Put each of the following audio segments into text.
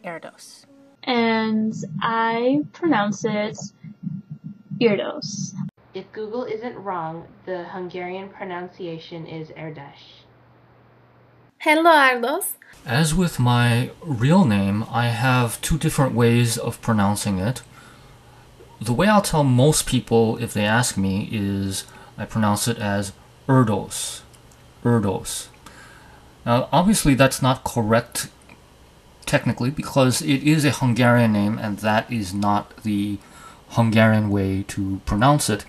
Erdos. And I pronounce it Erdos. If Google isn't wrong, the Hungarian pronunciation is Erdos. Hello, Erdos. As with my real name, I have two different ways of pronouncing it. The way I'll tell most people if they ask me is I pronounce it as Erdos. Erdos. Now, obviously that's not correct technically because it is a Hungarian name and that is not the Hungarian way to pronounce it.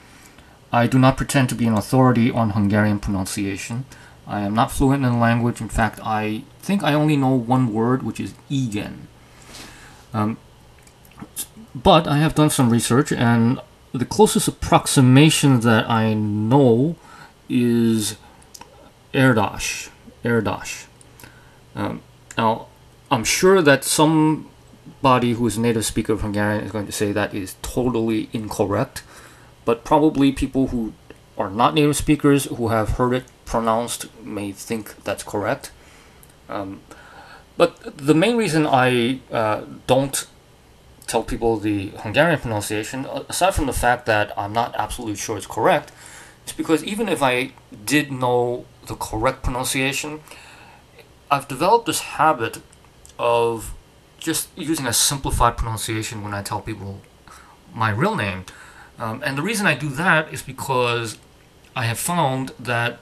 I do not pretend to be an authority on Hungarian pronunciation. I am not fluent in the language. In fact, I think I only know one word, which is igen. But I have done some research, and the closest approximation that I know is Erdos. Erdos. Now, I'm sure that somebody who is a native speaker of Hungarian is going to say that is totally incorrect, but probably people who are not native speakers who have heard it pronounced may think that's correct. But the main reason I don't tell people the Hungarian pronunciation, aside from the fact that I'm not absolutely sure it's correct, is because even if I did know the correct pronunciation, I've developed this habit of just using a simplified pronunciation when I tell people my real name. And the reason I do that is because I have found that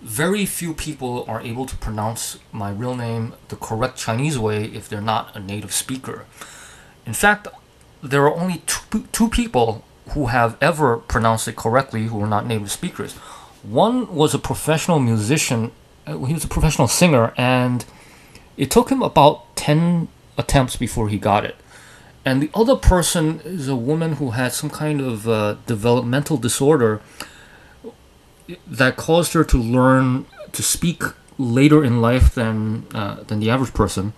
very few people are able to pronounce my real name the correct Chinese way if they're not a native speaker. In fact, there are only two people who have ever pronounced it correctly who are not native speakers. One was a professional musician. He was a professional singer, and it took him about 10 attempts before he got it. And the other person is a woman who had some kind of developmental disorder that caused her to learn to speak later in life than the average person.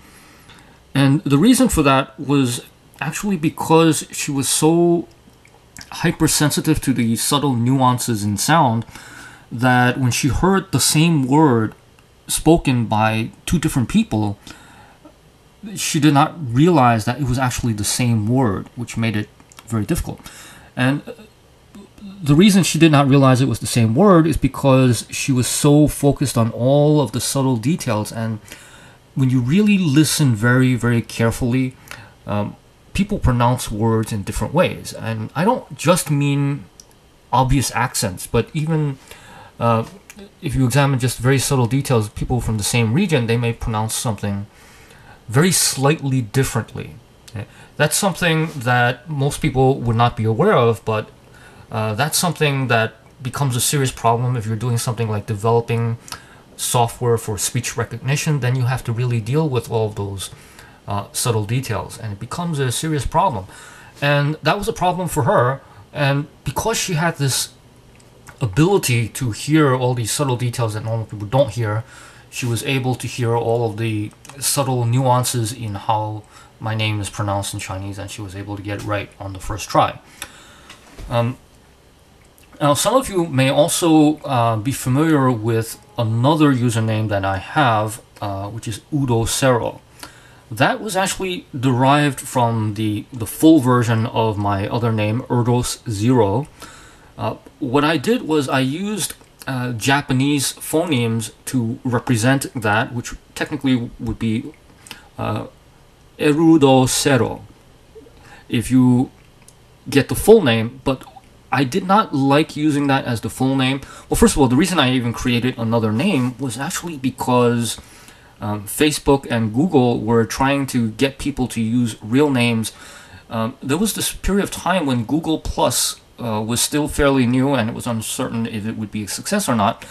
And the reason for that was actually because she was so hypersensitive to the subtle nuances in sound that when she heard the same word spoken by two different people, she did not realize that it was actually the same word, which made it very difficult. And the reason she did not realize it was the same word is because she was so focused on all of the subtle details. And when you really listen very, very carefully, people pronounce words in different ways. And I don't just mean obvious accents, but even if you examine just very subtle details, people from the same region, they may pronounce something very slightly differently. Okay? That's something that most people would not be aware of, but that's something that becomes a serious problem if you're doing something like developing software for speech recognition. Then you have to really deal with all of those subtle details, and it becomes a serious problem. And that was a problem for her, and because she had this ability to hear all these subtle details that normal people don't hear, she was able to hear all of the subtle nuances in how my name is pronounced in Chinese, and she was able to get it right on the first try. Now, some of you may also be familiar with another username that I have, which is Udo Cero. That was actually derived from the full version of my other name, Erdos Zero. What I did was I used Japanese phonemes to represent that, which technically would be Erudo Cero if you get the full name, but I did not like using that as the full name. Well, first of all, the reason I even created another name was actually because Facebook and Google were trying to get people to use real names. There was this period of time when Google Plus was still fairly new and it was uncertain if it would be a success or not.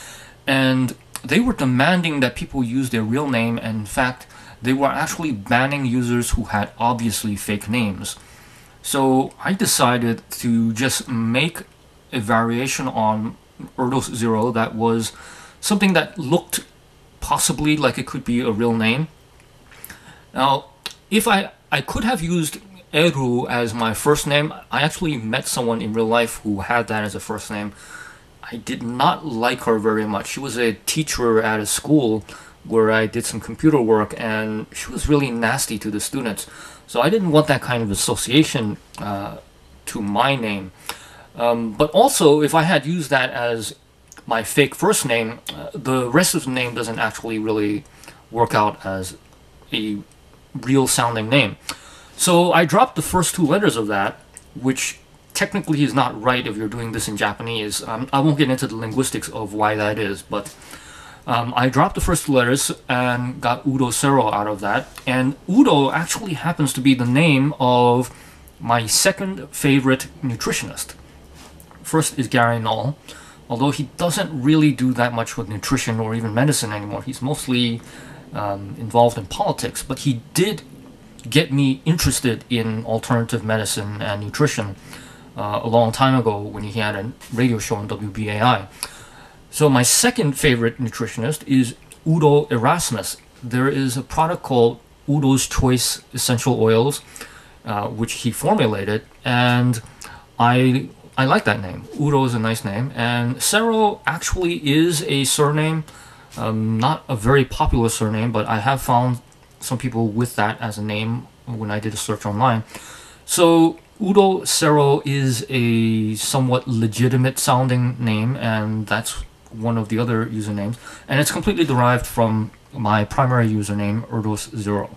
And they were demanding that people use their real name, and in fact, they were actually banning users who had obviously fake names. So I decided to just make a variation on Erdos Zero that was something that looked possibly like it could be a real name. Now, if I could have used Eru as my first name. I actually met someone in real life who had that as a first name. I did not like her very much. She was a teacher at a school, where I did some computer work, and she was really nasty to the students. So I didn't want that kind of association to my name. But also, if I had used that as my fake first name, the rest of the name doesn't actually really work out as a real sounding name. So I dropped the first two letters of that, which technically is not right if you're doing this in Japanese. I won't get into the linguistics of why that is, but I dropped the first two letters and got Udo Sero out of that. And Udo actually happens to be the name of my second favorite nutritionist. First is Gary Null, although he doesn't really do that much with nutrition or even medicine anymore. He's mostly involved in politics, but he did get me interested in alternative medicine and nutrition a long time ago when he had a radio show on WBAI. So my second favorite nutritionist is Udo Erasmus. There is a product called Udo's Choice Essential Oils, which he formulated, and I like that name. Udo is a nice name, and Sero actually is a surname, not a very popular surname, but I have found some people with that as a name when I did a search online. So Udo Sero is a somewhat legitimate sounding name, and that's one of the other usernames, and it's completely derived from my primary username, Erdos0.